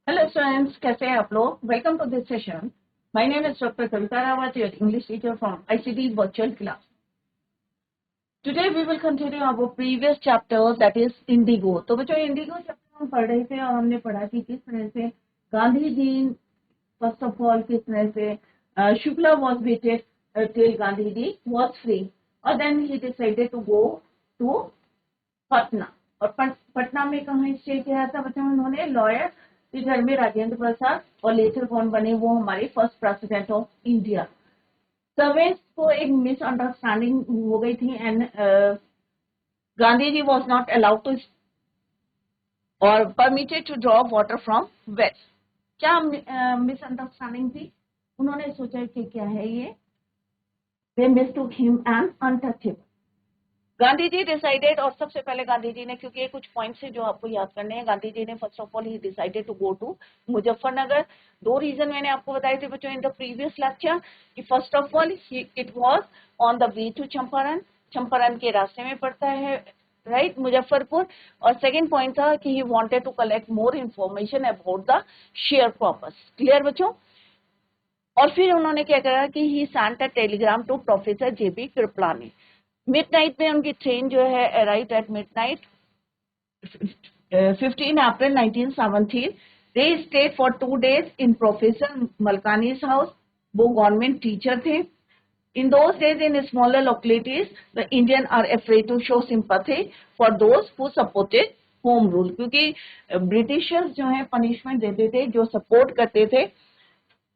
Hello students, कैसे हैं आप लोग? Welcome to this session. My name is Dr. Kavita Rawat, your English teacher from ICT virtual class. Today we will continue our previous chapter, that is Indigo. तो बच्चों Indigo chapter हम पढ़ रहे थे और हमने पढ़ा कि किस तरह से Gandhi ji first of all किस तरह से Shukla was waited till Gandhi ji was free और then he decided to go to Patna और पटना में कहाँ स्टे किया था बच्चों उन्होंने लॉयर के घर में राजेंद्र प्रसाद और लेटर कौन बने वो हमारे first president of India. Servants को एक मिसअंडरस्टैंडिंग हो गई थी and Gandhi ji was not allowed to और permitted to draw water from west. क्या मिसअंडरस्टैंडिंग थी? उन्होंने सोचा कि क्या है ये, they mistook him an untouchable। Gandhi ji decided और सबसे पहले गांधी जी ने, क्योंकि ये कुछ पॉइंट्स है जो आपको याद करने हैं, गांधी जी ने first of all he decided to go to Muzaffarnagar. दो रीजन मैंने आपको बताए थे बच्चों इन द प्रीवियस लेक्चर कि first of all it was on the way to Champaran, Champaran के रास्ते में पड़ता है राइट मुजफ्फरपुर। और सेकेंड पॉइंट था कि he wanted to collect more information about the share croppers. Clear बच्चों? और फिर उन्होंने क्या करा कि he sent a telegram to professor JB Kripalani. Midnight में उनकी ट्रेन जो है arrived at midnight 15 April 1917। They stayed for 2 days in professor Malkani's house. वो गवर्नमेंट टीचर थे। In those days, in smaller localities, the Indian are afraid to show sympathy for those who supported home rule, क्योंकि Britishers जो है punishment देते थे जो support करते थे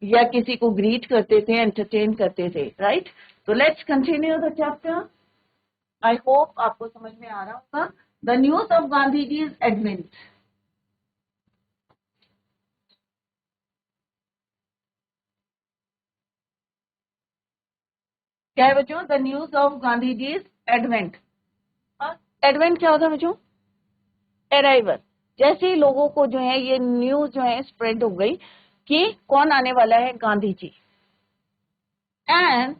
या किसी को ग्रीट करते थे, एंटरटेन करते थे राइट। तो let's continue the chapter. I hope आपको समझ में आ रहा होगा। The news of Gandhi ji is advent. क्या है बच्चों? The news of Gandhi ji is advent. Advent क्या होता है बच्चों? अराइवल। जैसे ही लोगों को जो है ये न्यूज जो है स्प्रेड हो गई कि कौन आने वाला है, Gandhi ji, and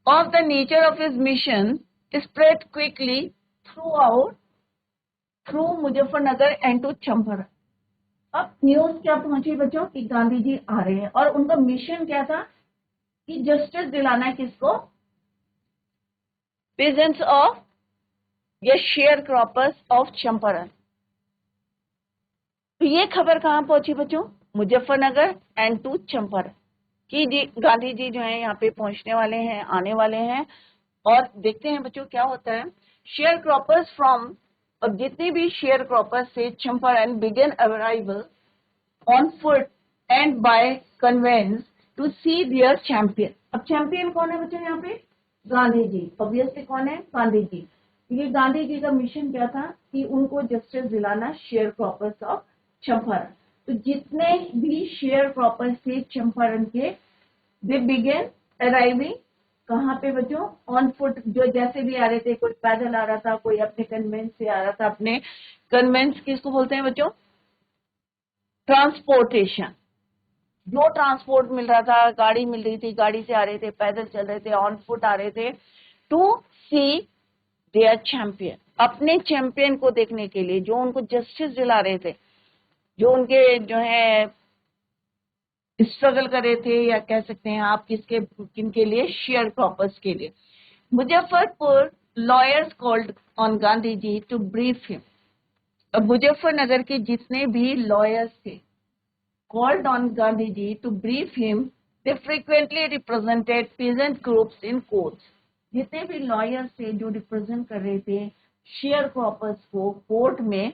of the nature of his mission spread quickly through Muzaffarnagar and to Champaran. अब न्यूज क्या पहुंची बच्चों कि गांधी जी आ रहे हैं और उनका मिशन क्या था कि जस्टिस दिलाना है किसको? पेजेंट्स ऑफ या शेयर क्रॉपर्स ऑफ चंपारण। तो ये खबर कहां पहुंची बच्चों? मुजफ्फरनगर एंड टू चंपारण कि जी गांधी जी जो है यहाँ पे पहुंचने वाले हैं, आने वाले हैं। और देखते हैं बच्चों क्या होता है। शेयर क्रॉपर्स फ्रॉम, अब जितने भी शेयर क्रॉपर्स से Champaran began arrival on foot and by conveyance to see their champion. अब चैंपियन कौन है बच्चों यहाँ पे? गांधी जी। ऑब्वियसली कौन है? गांधी जी। ये गांधी जी का मिशन क्या था कि उनको जस्टिस दिलाना शेयर क्रॉपर्स ऑफ चंपारण। तो जितने भी शेयर क्रॉपर्स थे चंपारण के, दे बिगेन अराइविंग कहाँ पे बच्चों? On foot. जो जैसे भी आ रहे थे, कोई पैदल आ रहा था, कोई अपने कन्वेंस से आ रहा था। अपने कन्वेंस किसको बोलते हैं बच्चों? ट्रांसपोर्टेशन। जो ट्रांसपोर्ट मिल रहा था, गाड़ी मिल रही थी, गाड़ी से आ रहे थे, पैदल चल रहे थे, ऑन फुट आ रहे थे, टू सी देयर चैंपियन, अपने चैंपियन को देखने के लिए, जो उनको जस्टिस दिला रहे थे, जो उनके जो है स्ट्रगल कर रहे थे, या कह सकते हैं आप किसके किनके लिए? शेयर क्रॉपर्स के लिए। Muzaffarpur lawyers called on Gandhi ji to brief him. अब मुजफ्फरनगर के जितने भी लॉयर्स थे called on Gandhi ji to brief him, they frequently represented peasant groups in courts. जितने भी लॉयर्स थे जो रिप्रेजेंट कर रहे थे शेयर क्रॉपर्स को कोर्ट में,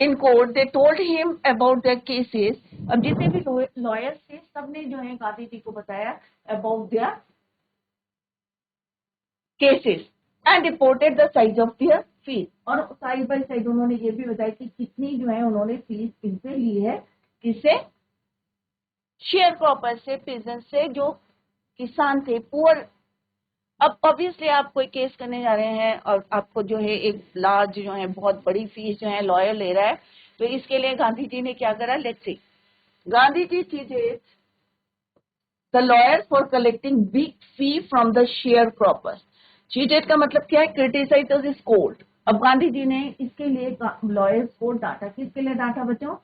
in court they told him about their cases. अब जितने भी लॉयर्स थे सबने जो है गांधी जी को बताया about their cases and reported the size of their fees. और साइड बाय साइड उन्होंने ये भी बताया कि कितनी जो है उन्होंने फीस किनसे ली है, किससे? शेयर क्रॉपर से, पेजेंट से, जो किसान थे, पुअर। अब ऑब्वियसली आप कोई केस करने जा रहे हैं और आपको जो है एक लार्ज जो है बहुत बड़ी फीस जो है लॉयर ले रहा है, तो इसके लिए गांधी जी ने क्या करा? Let's see. गांधी जी चीजें the lawyer for collecting big fee from the share croppers. Cheated का मतलब क्या है? Criticise this court. अब गांधी जी ने इसके लिए लॉयर्स को डांटा, किसके लिए डांटा बच्चों?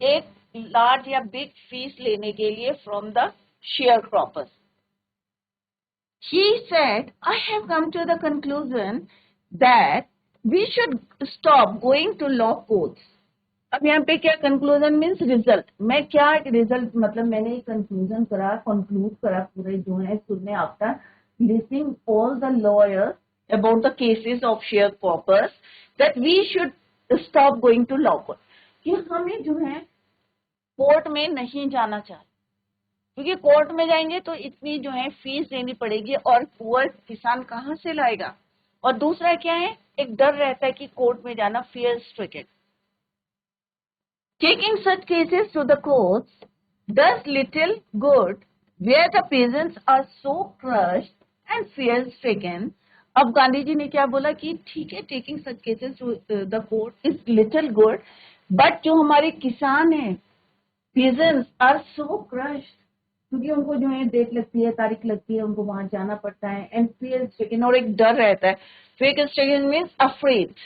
एक लार्ज या बिग फीस लेने के लिए from the share croppers. He said, I have come to the conclusion that we should stop going to law courts. अब यहाँ पे क्या कंक्लूजन मीन्स रिजल्ट. मैं क्या रिजल्ट मतलब मैंने कंक्लूजन करा, कंक्लूड करा पूरे जो है सुनने after listening all the lawyers about the cases of share croppers that we should stop going to law court. कि हमें जो है कोर्ट में नहीं जाना चाहिए, क्योंकि कोर्ट में जाएंगे तो इतनी जो है फीस देनी पड़ेगी और पुअर किसान कहाँ से लाएगा. और दूसरा क्या है, एक डर रहता है कि कोर्ट में जाना, fear stricken. Taking such cases to the courts does little good where the peasants are so crushed and fear-stricken. अब गांधी जी ने क्या बोला कि ठीक है, taking such cases to the court is little good, but जो हमारे किसान हैं, peasants are so crushed, क्योंकि उनको जो है डेट लगती है, तारीख लगती है, उनको वहां जाना पड़ता है, एंड fear-stricken, और एक डर रहता है. fear-stricken means afraid.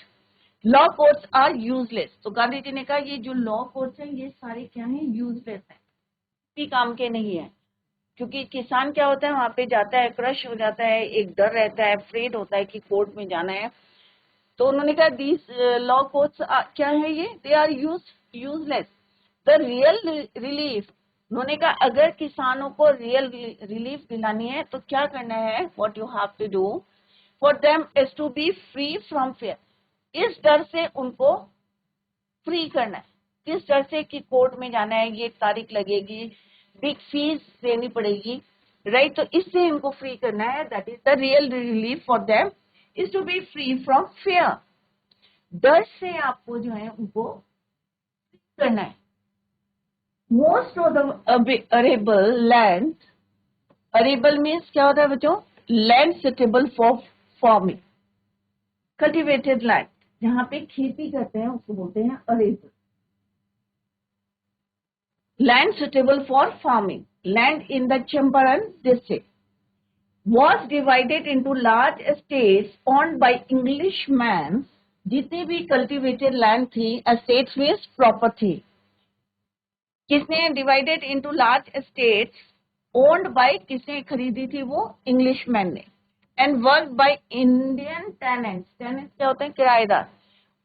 Law courts are useless. तो गांधी जी ने कहा ये जो लॉ कोर्ट्स हैं ये सारे क्या हैं, यूजलेस हैं, किसी काम के नहीं है. क्योंकि किसान क्या होता है, वहां पे जाता है, क्रश हो जाता है, एक डर रहता है, अफ्रेड होता है कि कोर्ट में जाना है. तो उन्होंने कहा दीज लॉ कोर्ट्स क्या है ये, they are useless. The real relief, उन्होंने कहा अगर किसानों को रियल रिलीफ दिलानी है तो क्या करना है, what you have to do for them is to be free from fear. इस डर से उनको फ्री करना है. किस डर से कि कोर्ट में जाना है, ये तारीख लगेगी, बिग फीस देनी पड़ेगी, राइट. तो इससे इनको फ्री करना है. That is the real relief for them is to be free from fear. डर से आपको जो है उनको करना है. Most of the arable land, arable means क्या होता है बच्चों, land suitable for farming, cultivated land, जहां पे खेती करते हैं उसको बोलते हैं arable. Land suitable for farming, land in the Champaran district was divided into large estates owned by Englishmen. जितनी भी कल्टिवेटेड लैंड थी, estates means property, किसने divided into large estates, owned by, किसने खरीदी थी, वो इंग्लिशमैन ने, and work by Indian tenants. Tenants क्या होते हैं, किराएदार.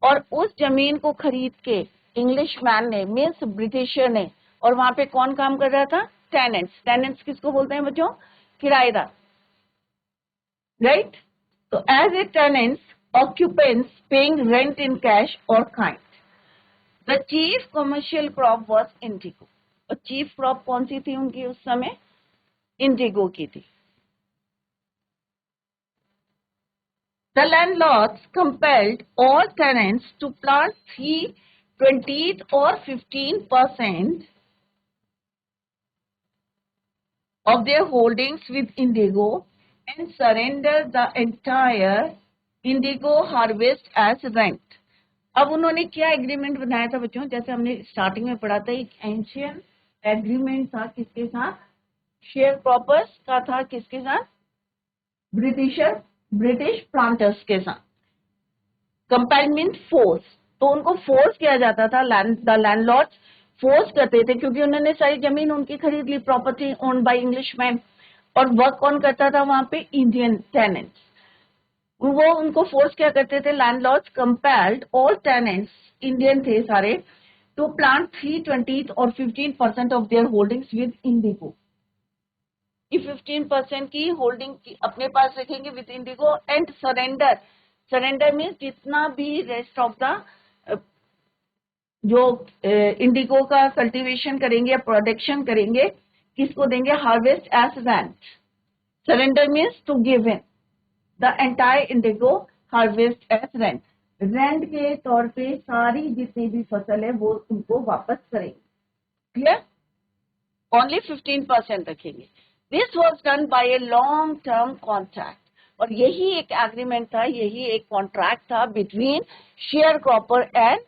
और उस जमीन को खरीद के इंग्लिशमैन ने मीन्स ब्रिटिशर ने, और वहां पे कौन काम कर रहा था, टेनेंट्स. टेनेंट्स किसको बोलते हैं बच्चों, किराएदार, राइट. तो as a tenants, occupants paying rent in cash और kind. The chief commercial crop was indigo. और चीफ क्रॉप कौन सी थी उनकी उस समय, इंडिगो की थी. The landlords compelled all tenants to plant 3/20 or 15% of their holdings with indigo and surrender the entire indigo harvest as rent. अब उन्होंने क्या एग्रीमेंट बनाया था बच्चों, जैसे हमने स्टार्टिंग में पढ़ा था, एक एंशियंट एग्रीमेंट था, किसके साथ, शेयर क्रॉपर्स का था, किसके साथ, ब्रिटिश प्लांटर्स के साथ. कंपेल मीन फोर्स, तो उनको फोर्स किया जाता था, द लैंडलॉर्ड्स फोर्स करते थे, क्योंकि उन्होंने सारी जमीन उनकी खरीद ली, प्रॉपर्टी ओन्ड बाय इंग्लिशमैन. और वर्क कौन करता था वहां पे, इंडियन टेनेंट्स. वो उनको फोर्स क्या करते थे, landlords compelled all tenants, Indian थे सारे, टू प्लांट 3/20 और 15% of their holdings with indigo. 15% की होल्डिंग अपने पास रखेंगे with indigo, and surrender means जितना भी रेस्ट ऑफ द जो इंडिगो का कल्टीवेशन करेंगे या प्रोडक्शन करेंगे, किसको देंगे, harvest as rent. Surrender means to give in the entire indigo harvest as rent. Rent के तौर पे सारी जितनी भी फसल है वो उनको वापस करेंगे. क्लियर, ओनली 15% रखेंगे. This was done by a long term contract. और यही एक एग्रीमेंट था, यही एक कॉन्ट्रैक्ट था between share cropper and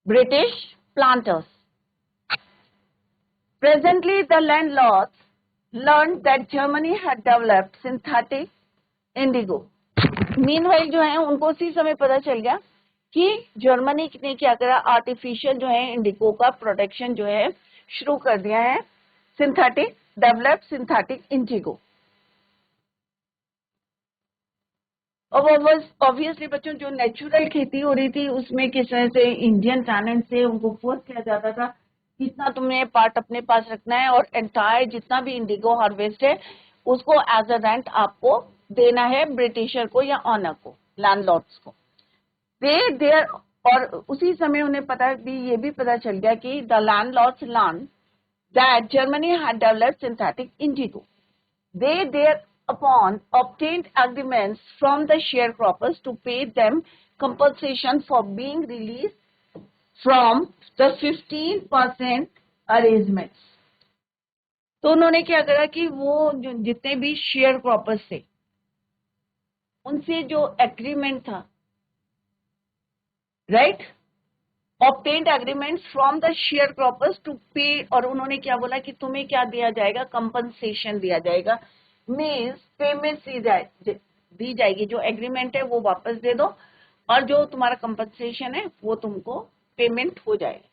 British planters. Presently, the landlords learned that Germany had developed synthetic indigo. Meanwhile जो है उनको उसी समय पता चल गया कि जर्मनी ने क्या करा, आर्टिफिशियल जो है इंडिगो का प्रोडक्शन जो है शुरू कर दिया है, सिंथेटिक डेवलप सिंथेटिक इंडिगो। अब ऑब्वियसली बच्चों जो नेचुरल खेती हो रही थी उसमें किस तरह से इंडियन टैलेंट से उनको फोर्स किया जाता था कितना तुम्हें पार्ट अपने पास रखना है और एंटायर जितना भी इंडिगो हार्वेस्ट है उसको एज अ रेंट आपको देना है ब्रिटिशर को या ऑनर को, लैंडलॉर्ड्स को। देयर और उसी समय उन्हें पता भी ये भी पता चल गया कि the landlords learn that Germany had developed synthetic Indigo. They thereupon obtained agreements from the sharecroppers to pay them compensation for being released from the 15% arrangements. तो उन्होंने क्या करा कि वो जो जितने भी शेयर क्रॉपर्स थे उनसे जो एग्रीमेंट था, right, obtained agreements from the sharecroppers to pay, और उन्होंने क्या बोला कि तुम्हें क्या दिया जाएगा, कंपनसेशन दिया जाएगा, मीन्स पेमेंट दी जाएगी, जो एग्रीमेंट है वो वापस दे दो और जो तुम्हारा कंपनसेशन है वो तुमको पेमेंट हो जाएगा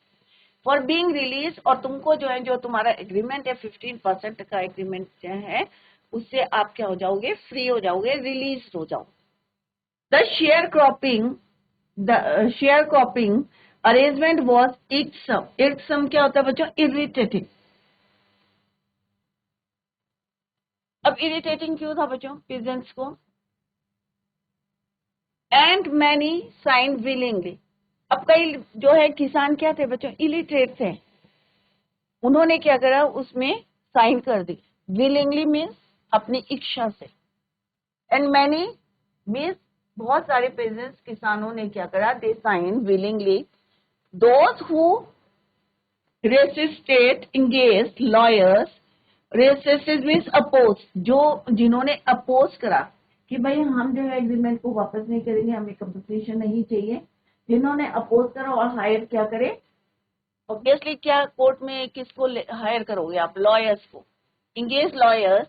फॉर बीइंग रिलीज। और तुमको जो है जो तुम्हारा एग्रीमेंट है 15% का एग्रीमेंट जो है उससे आप क्या हो जाओगे, फ्री हो जाओगे, रिलीज हो जाओगे। The share cropping arrangement was irksome. Irksome क्या होता है बच्चों, इरिटेटिंग। अब इरिटेटिंग क्यों था बच्चों पीजेंट्स को, एंड मैनी साइन विलिंगली। अब कई जो है किसान क्या थे बच्चों, इलिटरेट थे, उन्होंने क्या करा उसमें साइन कर दी, विलिंगली मीन्स अपनी इच्छा से, एंड मैनी मीन्स बहुत सारे पेजेंट्स किसानों ने क्या करा, they sign willingly. Those who resisted engaged lawyers, resisted means oppose, जो जिन्होंने अपोज करा कि भाई हम जो है एग्रीमेंट को वापस नहीं करेंगे, हमें कंपनसेशन नहीं चाहिए, जिन्होंने अपोज करा और हायर क्या करे, ऑब्वियसली क्या कोर्ट में किसको हायर करोगे आप, लॉयर्स को, engage lawyers.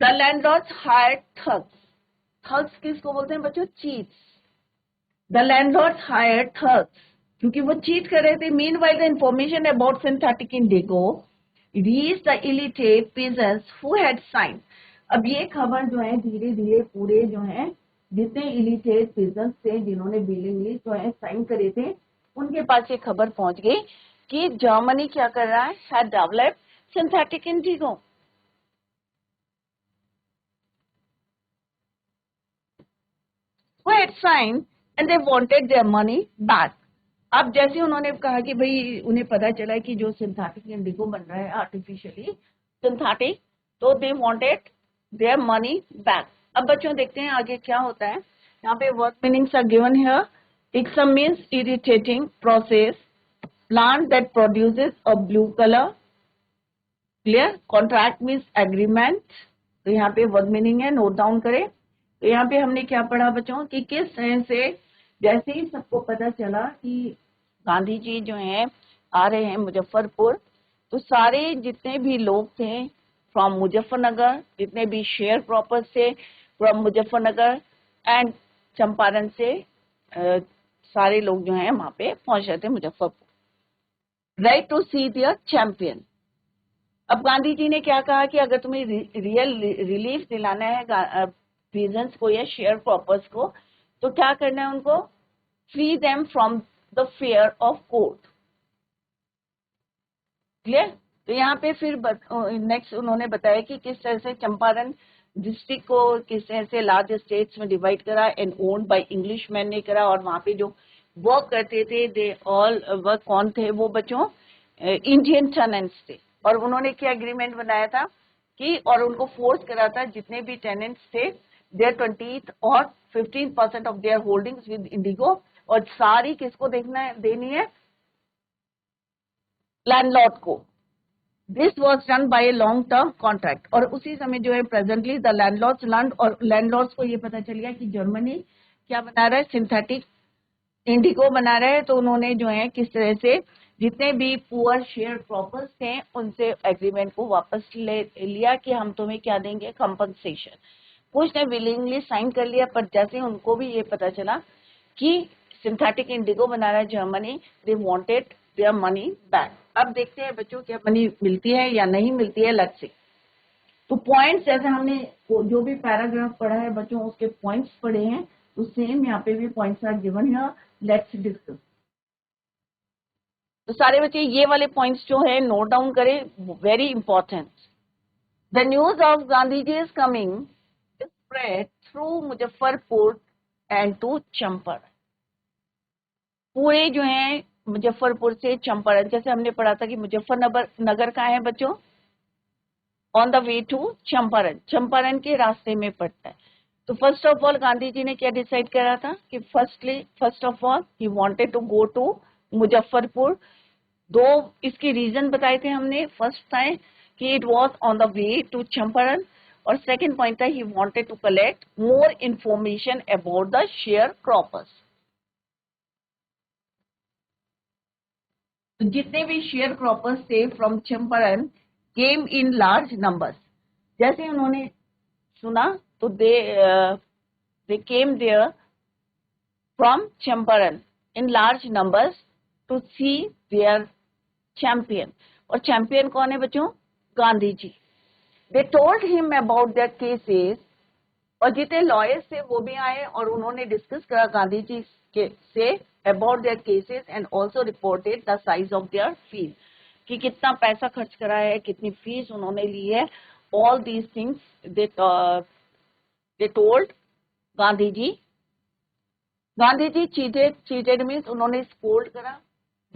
The landlords hire thugs. Thugs किसको बोलते हैं बच्चों, cheats. The landlords hire thugs क्योंकि वो चीट कर रहे थे। Meanwhile the information about synthetic indigo reach the illiterate peasants who had sign. अब ये खबर जो है धीरे धीरे पूरे जो है जितने इलिटेट पीजेंट्स थे जिन्होंने बिलिंगली जो है साइन करे थे उनके पास ये खबर पहुंच गई कि जर्मनी क्या कर रहा है, had developed synthetic Indigo. who had signed and they wanted their money back। अब जैसे उन्होंने कहा कि भाई उन्हें पता चला कि जो सिंथेटिक इंडिगो बन रहा है आर्टिफिशियली सिंथेटिक, तो they wanted their money back. अब बच्चों देखते हैं आगे क्या होता है। यहाँ पे word meanings are given here. Irksome means irritating process, plant that produces a blue colour, clear. Contract means agreement, तो यहाँ पे वर्ड मीनिंग है, नोट डाउन करें। तो यहाँ पे हमने क्या पढ़ा बच्चों कि किस तरह से जैसे ही सबको पता चला कि गांधी जी जो हैं आ रहे हैं मुजफ्फरपुर, तो सारे जितने भी लोग थे फ्रॉम मुजफ्फरनगर, जितने भी शेयर क्रॉपर्स थे फ्रॉम मुजफ्फरनगर एंड चंपारण से सारे लोग जो हैं वहां पे पहुंच रहे थे Muzaffarpur, right to see their champion. अब गांधी जी ने क्या कहा कि अगर तुम्हें रियल रिलीफ दिलाना है पीजेंट्स को या शेयर क्रॉपर्स को, तो क्या करना है उनको, free them from the fear of court, clear. तो यहाँ पे फिर नेक्स्ट उन्होंने बताया कि किस तरह से चंपारण डिस्ट्रिक्ट को किस तरह से लार्ज स्टेट्स में डिवाइड करा and owned by English man ने करा, और वहां पे जो वर्क करते थे दे ऑल वर्क कौन थे वो बच्चों, इंडियन टेनेंट्स थे। और उन्होंने क्या एग्रीमेंट बनाया था कि, और उनको फोर्स करा था जितने भी टेनेंट्स थे देयर 20 और 15% of their holdings with Indigo, और सारी किसको देनी है, लैंडलॉर्ड को। This was done by a long term contract. और उसी समय जो है प्रेजेंटली द लैंडलॉर्ड्स लर्न, और लैंडलॉर्ड्स को ये पता चल गया कि जर्मनी क्या बना रहा है, सिंथेटिक इंडिगो बना रहे हैं। तो उन्होंने जो है किस तरह से जितने भी पुअर शेयर क्रॉपर्स थे उनसे एग्रीमेंट को वापस ले लिया कि हम तुम्हें क्या देंगे, कंपनसेशन। कुछ ने विलिंगली साइन कर लिया, पर जैसे उनको भी ये पता चला कि सिंथेटिक इंडिगो बना रहा है Germany, they wanted their money back. अब देखते हैं बच्चों क्या मनी मिलती है या नहीं मिलती है, लेट्स सी। तो पॉइंट्स जैसे हमने जो भी पैराग्राफ पढ़ा है बच्चों उसके पॉइंट्स पढ़े हैं, तो सेम यहाँ पे भी points are given here, let's discuss. तो सारे बच्चे ये वाले पॉइंट्स जो है नोट डाउन करें, very important. The news of Gandhi ji is coming spread through Muzaffarpur and to Champaran. पूरे जो है मुजफ्फरपुर से चंपारण, जैसे हमने पढ़ा था कि मुजफ्फरनगर नगर कहाँ है बच्चों, on the way to Champaran, Champaran के रास्ते में पड़ता है। तो first of all Gandhi ji ने क्या डिसाइड करा था कि first of all he wanted to go to Muzaffarpur. दो इसके रीजन बताए थे हमने, फर्स्ट था कि it was on the way to Champaran, और सेकंड पॉइंट था he wanted to collect more information about the share croppers. तो जितने भी शेयर क्रॉपर्स थे from Champaran came in large numbers. जैसे उन्होंने सुना तो they came there from Champaran in large numbers to see their champion. और चैंपियन कौन है बच्चों, Gandhi ji. They told him about their cases, और जितने लॉयर्स थे वो भी आए और उन्होंने डिस्कस करा गांधी जी के say about their cases and also reported the size of their fees, कि कितना पैसा खर्च करा है, कितनी फीस उन्होंने ली है। All these things they told Gandhi ji. Gandhi ji cheated means उन्होंने स्कोल्ड करा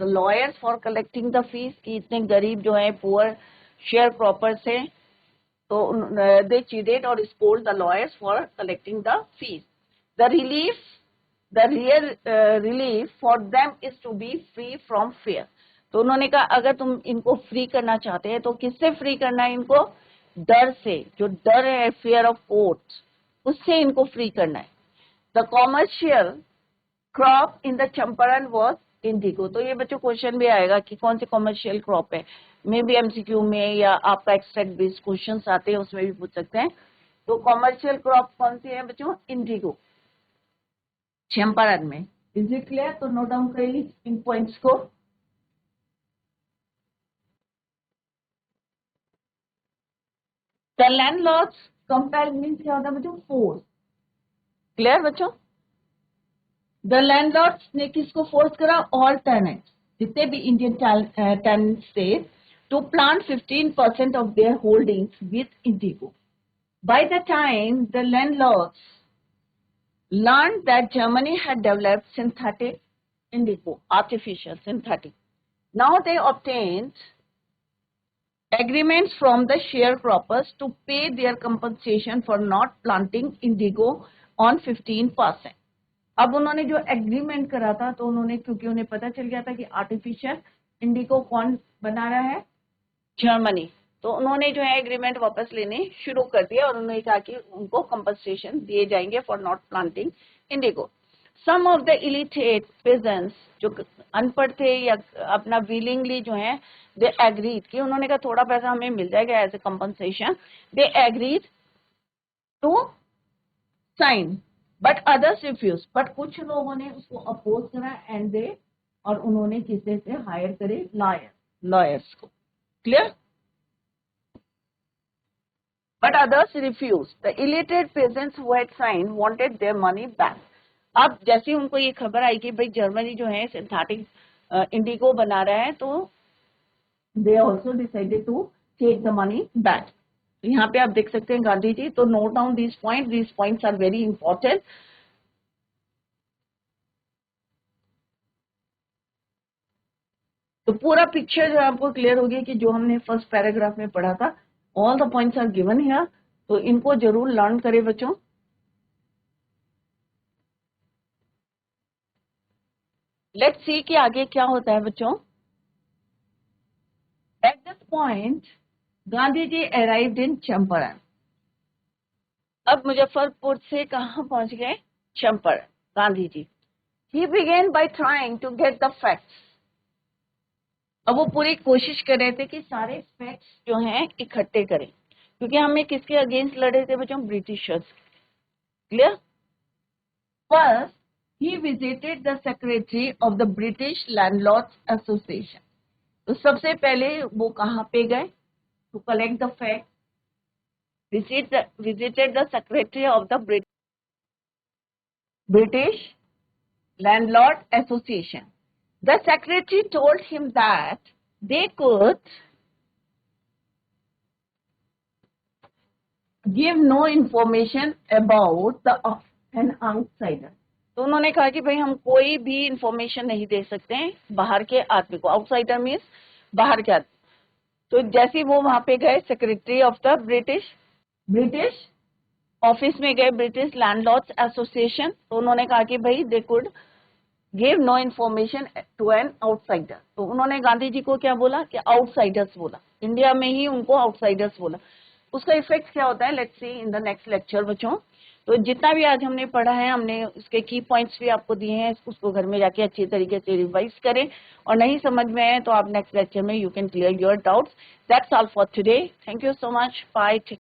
the lawyers for collecting the fees, कि इतने गरीब जो है पुअर शेयर प्रॉपर से, तो they cheated or scolded the lawyers for collecting the fees. The real relief for them is to be free from fear. तो उन्होंने कहा अगर तुम इनको फ्री करना चाहते हैं तो किससे फ्री करना है इनको, डर से, जो डर है fear of courts, उससे इनको फ्री करना है। The commercial crop in the Champaran was Indigo. तो ये बच्चों क्वेश्चन भी आएगा कि कौन से कॉमर्शियल क्रॉप है, मे बी एमसीक्यू में या आपका एक्सट्रैक्ट बेस्ड क्वेश्चंस आते हैं उसमें भी पूछ सकते हैं। तो कॉमर्शियल क्रॉप कौन सी है बच्चों, इंडिगो, चंपारण में। Is it clear? तो नोट डाउन करिए इन पॉइंट्स को। द लैंडलॉर्ड्स कंपेल मींस क्या होता है बच्चों, फोर्स। क्लियर बच्चों? द लैंडलॉर्ड्स ने किसको फोर्स करा, ऑल टेनेंट्स, जितने भी इंडियन टेनेंट्स थे, to plant 15% of their holdings with indigo. By the time the landlords learned that Germany had developed synthetic indigo, artificial synthetic. Now they obtained agreements from the sharecroppers to pay their compensation for not planting indigo on 15%. अब उन्होंने जो agreement करा था, तो उन्होंने, क्योंकि उन्हें पता चल गया था कि आर्टिफिशियल इंडिगो कौन बना रहा है, जर्मनी, तो उन्होंने जो है एग्रीमेंट वापस लेने शुरू कर दिया और उन्होंने कहा कि उनको कंपनसेशन दिए जाएंगे for not planting indigo. Some of the illiterate peasants, जो अनपढ़ थे या अपना विलिंगली जो है, दे एग्रीड, कि उन्होंने कहा थोड़ा पैसा हमें मिल जाएगा as a compensation, they agreed to sign, but others refuse, but कुछ लोगों ने उसको अपोज करा एंड दे, और उन्होंने किसी से हायर करे, लॉयर्स को। Clear? But others refused. The illiterate peasants who had signed wanted their money back. अब जैसे उनको ये खबर आई कि भाई जर्मनी जो है सिंथेटिक इंडिगो बना रहा है, तो they also decided to take the money back. तो यहाँ पे आप देख सकते हैं गांधी जी, तो note down these points are very important. तो पूरा पिक्चर जो आपको क्लियर हो गया कि जो हमने फर्स्ट पैराग्राफ में पढ़ा था, all the points are given here, तो इनको जरूर लर्न करें बच्चों। लेट्स सी कि आगे क्या होता है बच्चों। At this point Gandhi ji arrived in Champaran. अब मुजफ्फरपुर से कहां पहुंच गए, Champaran, Gandhi ji. He began by trying to get the facts. अब वो पूरी कोशिश कर रहे थे कि सारे फैक्ट्स जो हैं इकट्ठे करें, क्योंकि हमें किसके अगेंस्ट लड़े थे बच्चों, Britishers. Clear? First, he visited the secretary of the British Landlords Association. तो सबसे पहले वो कहाँ पे गए? To collect the fact. Visited the secretary of the British Landlord Association. The secretary told him that they could give no information about an outsider. तो उन्होंने कहा कि भाई हम कोई भी इंफॉर्मेशन नहीं दे सकते हैं बाहर के आदमी को. आउटसाइडर मीन्स बाहर के आदमी. तो जैसे वो वहां पे गए secretary of the British office में गए, ब्रिटिश लैंडलॉर्ड्स एसोसिएशन, तो उन्होंने कहा कि भाई they could give no information to an outsider. तो उन्होंने गांधी जी को क्या बोला कि आउटसाइडर्स बोला. इंडिया में ही उनको आउटसाइडर्स बोला. उसका इफेक्ट क्या होता है, let's see in the next lecture बच्चों. तो जितना भी आज हमने पढ़ा है, हमने उसके की पॉइंट्स भी आपको दिए हैं, उसको घर में जाके अच्छी तरीके से रिवाइज करें. और नहीं समझ में आए तो आप नेक्स्ट लेक्चर में you can clear your doubts. That's all for today. Thank you so much. Bye.